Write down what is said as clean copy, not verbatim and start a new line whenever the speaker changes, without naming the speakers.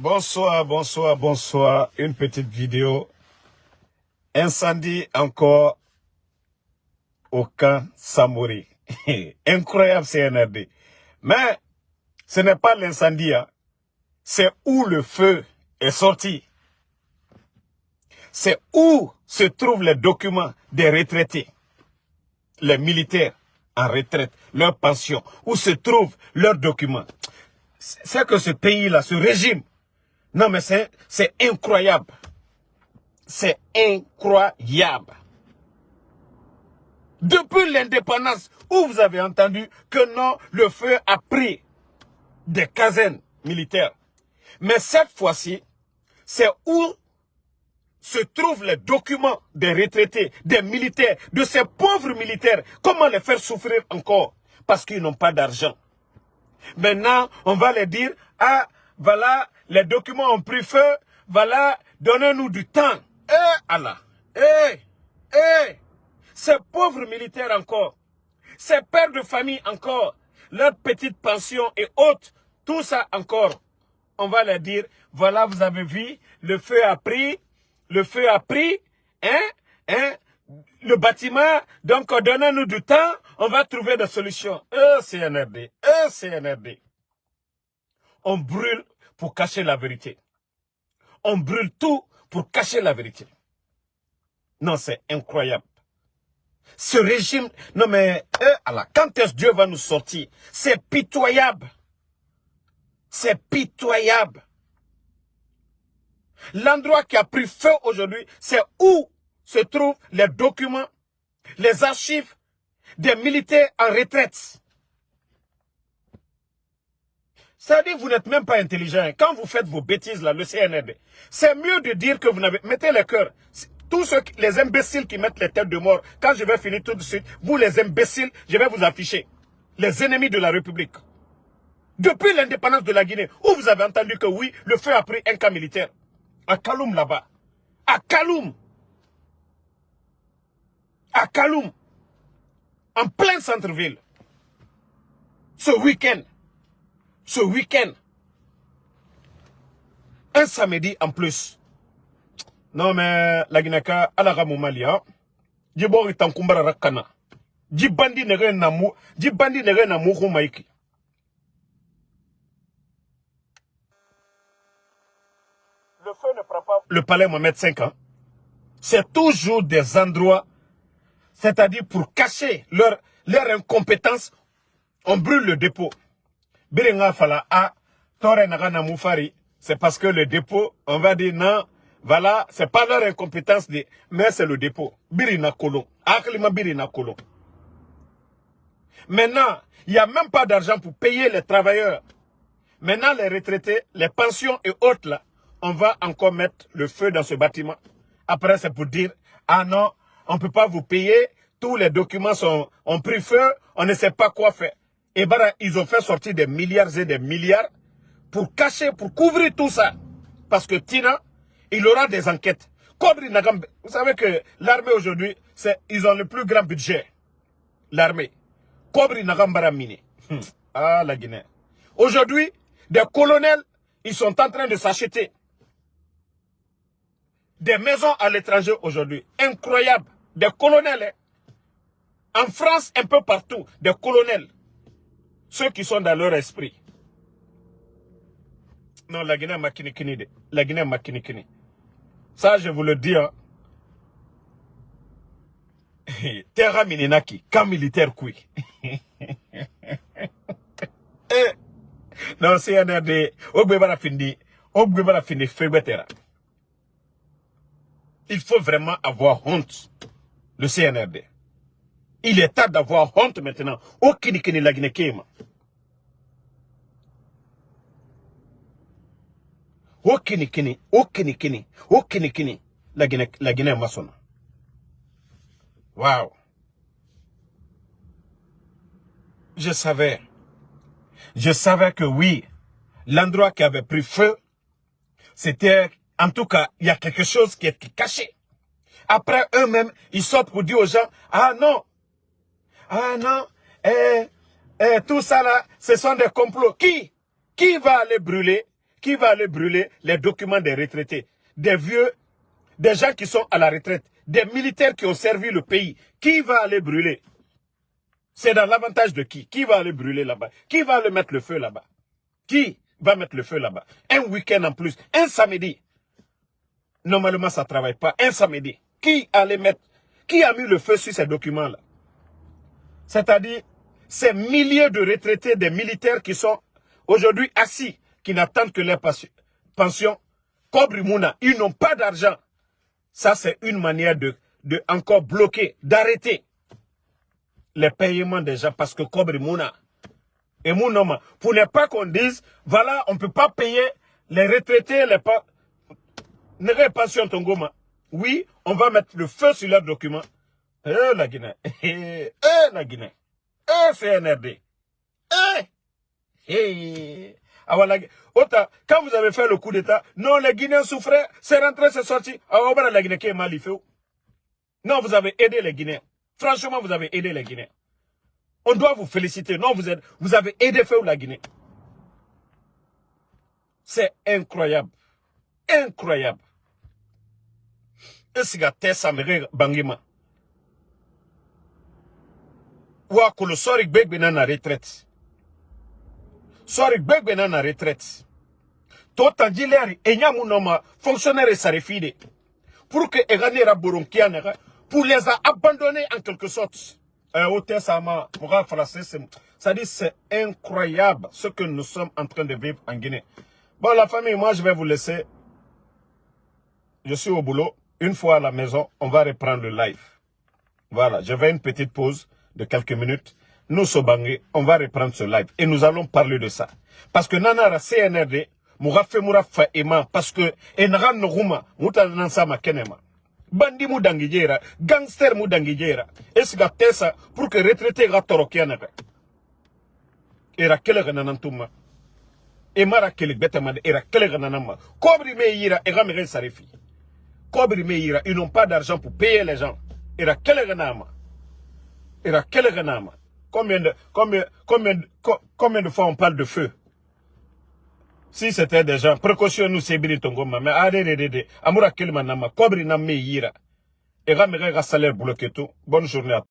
Bonsoir, bonsoir, bonsoir. Une petite vidéo. Incendie encore au camp Samori. Incroyable CNRD. Mais ce n'est pas l'incendie. Hein. C'est où le feu est sorti. C'est où se trouvent les documents des retraités. Les militaires en retraite, leurs pensions. Où se trouvent leurs documents. C'est que ce pays-là, ce régime, non mais c'est incroyable. C'est incroyable. Depuis l'indépendance, où vous avez entendu que non, le feu a pris des casernes militaires. Mais cette fois-ci, c'est où se trouvent les documents des retraités, des militaires, de ces pauvres militaires. Comment les faire souffrir encore? Parce qu'ils n'ont pas d'argent. Maintenant, on va les dire, ah, voilà, les documents ont pris feu, voilà, donnez-nous du temps. Allah, ces pauvres militaires encore, ces pères de famille encore, leurs petites pensions et autres, tout ça encore, on va leur dire, voilà, vous avez vu, le feu a pris, le bâtiment, donc donnez-nous du temps, on va trouver des solutions. CNRD. On brûle pour cacher la vérité. On brûle tout pour cacher la vérité. Non, c'est incroyable. Ce régime, non mais, Allah, quand est-ce que Dieu va nous sortir? C'est pitoyable. C'est pitoyable. L'endroit qui a pris feu aujourd'hui, c'est où se trouvent les documents, les archives des militaires en retraite. C'est-à-dire que vous n'êtes même pas intelligent. Quand vous faites vos bêtises là, le CNRD, c'est mieux de dire que vous n'avez... Mettez les cœurs. Tous ceux, les imbéciles qui mettent les têtes de mort, quand je vais finir tout de suite, vous les imbéciles, je vais vous afficher. Les ennemis de la République. Depuis l'indépendance de la Guinée, où vous avez entendu que oui, le feu a pris un camp militaire. À Kaloum là-bas. À Kaloum. À Kaloum. En plein centre-ville. Ce week-end. Un samedi en plus. Non mais la Guinée-Ka, à la Ramoumalia, Djibor est en Kumbara Rakana. Djibandi n'est rien à mou, Maïki. Le feu ne prend pas le palais Mohamed 5 ans. C'est toujours des endroits, c'est-à-dire pour cacher leur incompétence, on brûle le dépôt. Biringa Fala A, Tore Nagana Moufari, c'est parce que le dépôt, on va dire non, voilà, c'est pas leur incompétence, mais c'est le dépôt. Birina Kolo. Aklima Birina Kolo. Maintenant, il n'y a même pas d'argent pour payer les travailleurs. Maintenant, les retraités, les pensions et autres là, on va encore mettre le feu dans ce bâtiment. Après, c'est pour dire, ah non, on ne peut pas vous payer, tous les documents ont pris feu, on ne sait pas quoi faire. Et ben, ils ont fait sortir des milliards et des milliards pour cacher, pour couvrir tout ça. Parce que Tina, il aura des enquêtes. Vous savez que l'armée aujourd'hui, ils ont le plus grand budget. L'armée. Kobri Nagambara Mine. Ah, la Guinée. Aujourd'hui, des colonels, ils sont en train de s'acheter des maisons à l'étranger aujourd'hui. Incroyable. Des colonels. Hein. En France, un peu partout, des colonels. Ceux qui sont dans leur esprit. Non, la Guinée m'a kinikini. La Guinée m'a kinikini. Ça, je vous le dis. Hein. Terra Mininaki, camp militaire kui. Non, CNRD, il faut vraiment avoir honte, le CNRD. Il est temps d'avoir honte maintenant. Okinikini la Guinée Kema. Okinikini la Guinée maçonne. Waouh. Je savais que oui, l'endroit qui avait pris feu, c'était, en tout cas, il y a quelque chose qui est caché. Après, eux-mêmes, ils sortent pour dire aux gens, ah non, tout ça là, ce sont des complots. Qui va aller brûler? Qui va aller brûler les documents des retraités? Des vieux, des gens qui sont à la retraite, des militaires qui ont servi le pays. Qui va aller brûler? C'est dans l'avantage de qui? Qui va aller brûler là-bas? Qui va aller mettre le feu là-bas? Qui va mettre le feu là-bas? Un week-end en plus, un samedi. Normalement, ça ne travaille pas. Un samedi. Qui allait mettre, qui a mis le feu sur ces documents-là? C'est-à-dire, ces milliers de retraités, des militaires qui sont aujourd'hui assis, qui n'attendent que leur pension, Kobri Mouna, ils n'ont pas d'argent. Ça, c'est une manière de encore bloquer, d'arrêter les paiements des gens parce que Kobri Mouna et Mounoma, pour ne pas qu'on dise, voilà, on ne peut pas payer les retraités, les pensions Tongoma. Oui, on va mettre le feu sur leurs documents. La Guinée. La Guinée. CNRD. Quand vous avez fait le coup d'État, non, les Guinéens souffraient, c'est rentré, c'est sorti. La Guinée qui est mal fait. Non, vous avez aidé les Guinéens. Franchement, vous avez aidé les Guinéens. On doit vous féliciter. Non, vous avez aidé la Guinée. C'est incroyable. Incroyable. Est-ce que Tessa me bangima? Ou que le Sorik Begbena na retraite. Sorik Begbena na retraite. Tout en dileri, et nyamunoma, fonctionnaire et sarifide. Pour que Eganera Boronkianera, pour les abandonner en quelque sorte. Ça dit c'est incroyable ce que nous sommes en train de vivre en Guinée. Bon, la famille, moi je vais vous laisser. Je suis au boulot. Une fois à la maison, on va reprendre le live. Voilà, je vais une petite pause de quelques minutes. Nous, Sobangé, on va reprendre ce live. Et nous allons parler de ça. Parce que Nanara CNRD, Mourafe Mourafa Ema, parce que Enran Nouruma, Mouta Nansama Kenema. Bandi Moudangijera, gangster Moudangijera. Est-ce que Tessa, pour que retraité Ratorokianere. Era Kelegananantuma. Emara Kelebetaman, Era Kelegananama. Kobri Meira, Eramere Sarifi. Kobri Meira, ils n'ont pas d'argent pour payer les gens. Era Keleganama. Era Keleganama. Combien de fois on parle de feu? Si c'était des gens, précaution nous c'est bien Tongoma, mais allez, Amoura Kelmanama, Kobri Namé Yira. Et Ramere salaire bloqué tout. Bonne journée à tous.